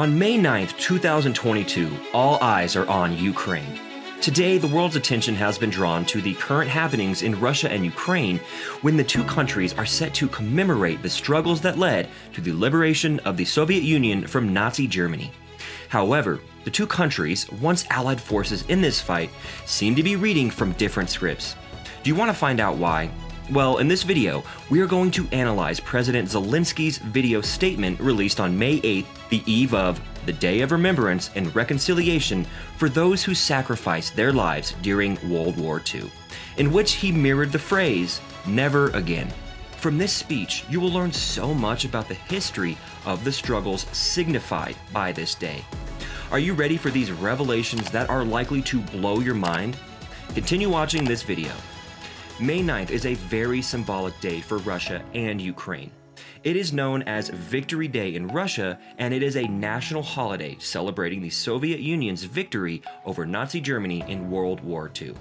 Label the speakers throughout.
Speaker 1: On May 9th, 2022, all eyes are on Ukraine. Today, the world's attention has been drawn to the current happenings in Russia and Ukraine when the two countries are set to commemorate the struggles that led to the liberation of the Soviet Union from Nazi Germany. However, the two countries, once allied forces in this fight, seem to be reading from different scripts. Do you want to find out why? Well, in this video, we are going to analyze President Zelensky's video statement released on May 8th, the eve of the Day of Remembrance and Reconciliation for those who sacrificed their lives during World War II, in which he mirrored the phrase, "Never again." From this speech, you will learn so much about the history of the struggles signified by this day. Are you ready for these revelations that are likely to blow your mind? Continue watching this video. May 9th is a very symbolic day for Russia and Ukraine. It is known as Victory Day in Russia, and it is a national holiday celebrating the Soviet Union's victory over Nazi Germany in World War II.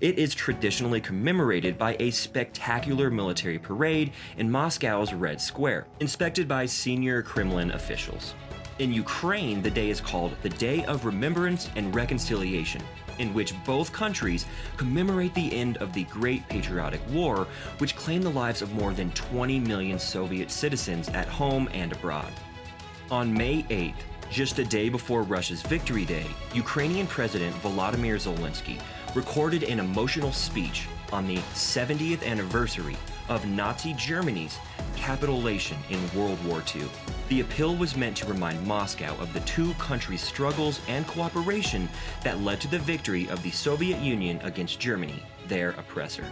Speaker 1: It is traditionally commemorated by a spectacular military parade in Moscow's Red Square, inspected by senior Kremlin officials. In Ukraine, the day is called the Day of Remembrance and Reconciliation, in which both countries commemorate the end of the Great Patriotic War, which claimed the lives of more than 20 million Soviet citizens at home and abroad. On May 8th, just a day before Russia's Victory Day, Ukrainian President Volodymyr Zelensky recorded an emotional speech on the 70th anniversary of Nazi Germany's capitulation in World War II. The appeal was meant to remind Moscow of the two countries' struggles and cooperation that led to the victory of the Soviet Union against Germany, their oppressor.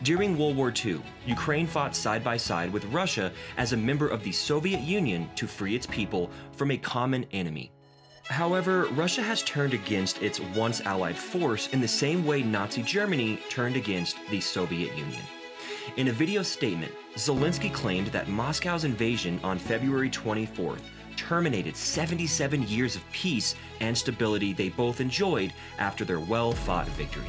Speaker 1: During World War II, Ukraine fought side by side with Russia as a member of the Soviet Union to free its people from a common enemy. However, Russia has turned against its once allied force in the same way Nazi Germany turned against the Soviet Union. In a video statement, Zelensky claimed that Moscow's invasion on February 24th terminated 77 years of peace and stability they both enjoyed after their well-fought victory.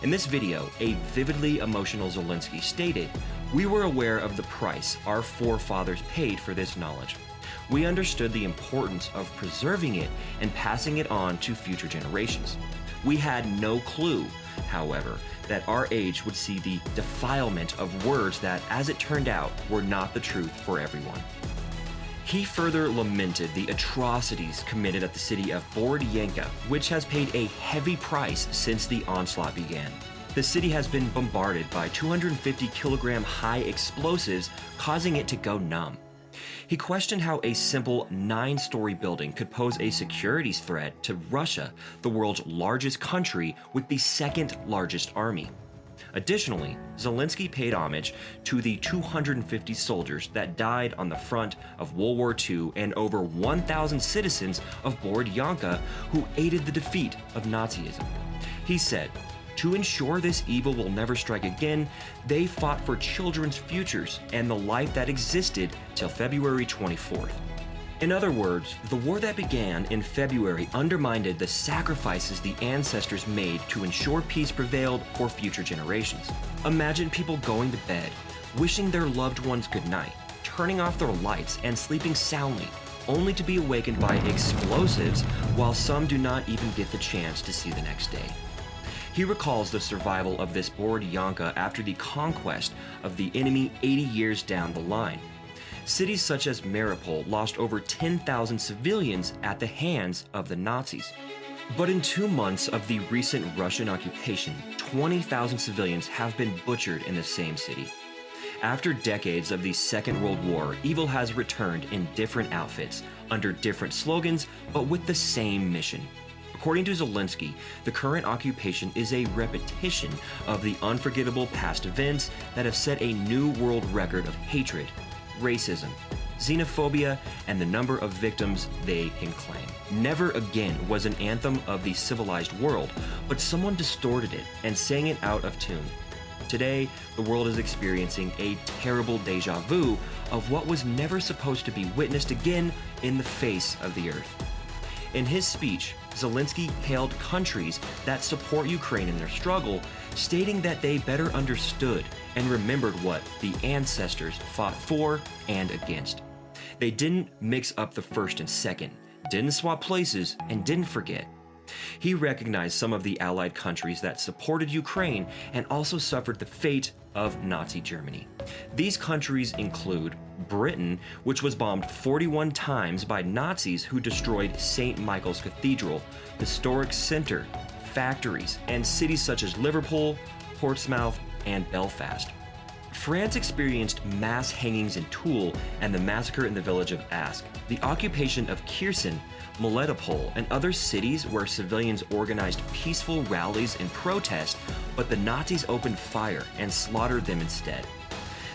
Speaker 1: In this video, a vividly emotional Zelensky stated, "We were aware of the price our forefathers paid for this knowledge. We understood the importance of preserving it and passing it on to future generations. We had no clue, however, that our age would see the defilement of words that, as it turned out, were not the truth for everyone." He further lamented the atrocities committed at the city of Borodyanka, which has paid a heavy price since the onslaught began. The city has been bombarded by 250-kilogram high explosives, causing it to go numb. He questioned how a simple 9-story building could pose a security threat to Russia, the world's largest country with the second largest army. Additionally, Zelensky paid homage to the 250 soldiers that died on the front of World War II and over 1,000 citizens of Borodyanka who aided the defeat of Nazism. He said, "To ensure this evil will never strike again, they fought for children's futures and the life that existed till February 24th. In other words, the war that began in February undermined the sacrifices the ancestors made to ensure peace prevailed for future generations. Imagine people going to bed, wishing their loved ones good night, turning off their lights and sleeping soundly, only to be awakened by explosives while some do not even get the chance to see the next day." He recalls the survival of this Borodyanka after the conquest of the enemy 80 years down the line. Cities such as Mariupol lost over 10,000 civilians at the hands of the Nazis. But in 2 months of the recent Russian occupation, 20,000 civilians have been butchered in the same city. After decades of the Second World War, evil has returned in different outfits, under different slogans, but with the same mission. According to Zelensky, the current occupation is a repetition of the unforgettable past events that have set a new world record of hatred, racism, xenophobia, and the number of victims they can claim. "Never Again" was an anthem of the civilized world, but someone distorted it and sang it out of tune. Today, the world is experiencing a terrible deja vu of what was never supposed to be witnessed again in the face of the earth. In his speech, Zelensky hailed countries that support Ukraine in their struggle, stating that they better understood and remembered what the ancestors fought for and against. They didn't mix up the first and second, didn't swap places, and didn't forget. He recognized some of the Allied countries that supported Ukraine and also suffered the fate of Nazi Germany. These countries include Britain, which was bombed 41 times by Nazis who destroyed St. Michael's Cathedral, historic center, factories, and cities such as Liverpool, Portsmouth, and Belfast. France experienced mass hangings in Toul and the massacre in the village of Ask, the occupation of Kherson, Melitopol, and other cities where civilians organized peaceful rallies in protest, but the Nazis opened fire and slaughtered them instead.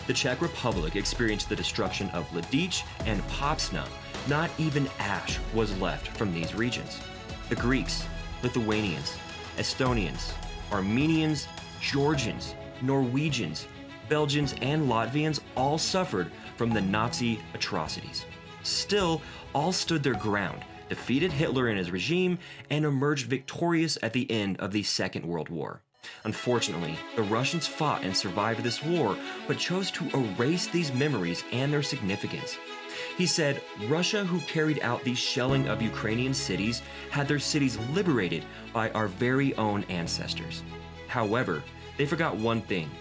Speaker 1: The Czech Republic experienced the destruction of Lidice and Popsna. Not even ash was left from these regions. The Greeks, Lithuanians, Estonians, Armenians, Georgians, Norwegians, Belgians, and Latvians all suffered from the Nazi atrocities. Still, all stood their ground, defeated Hitler and his regime, and emerged victorious at the end of the Second World War. Unfortunately, the Russians fought and survived this war, but chose to erase these memories and their significance. He said, Russia, who carried out the shelling of Ukrainian cities, had their cities liberated by our very own ancestors. However, they forgot one thing: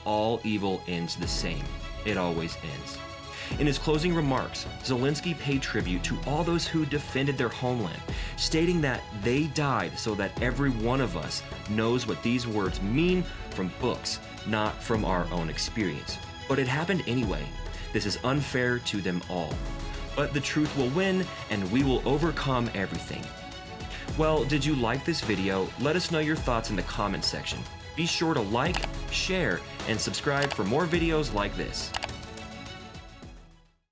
Speaker 1: all evil ends the same. It always ends. In his closing remarks, Zelensky paid tribute to all those who defended their homeland, stating that they died so that every one of us knows what these words mean from books, not from our own experience. But it happened anyway. This is unfair to them all. But the truth will win, and we will overcome everything. Well, did you like this video? Let us know your thoughts in the comment section. Be sure to like, share, and subscribe for more videos like this.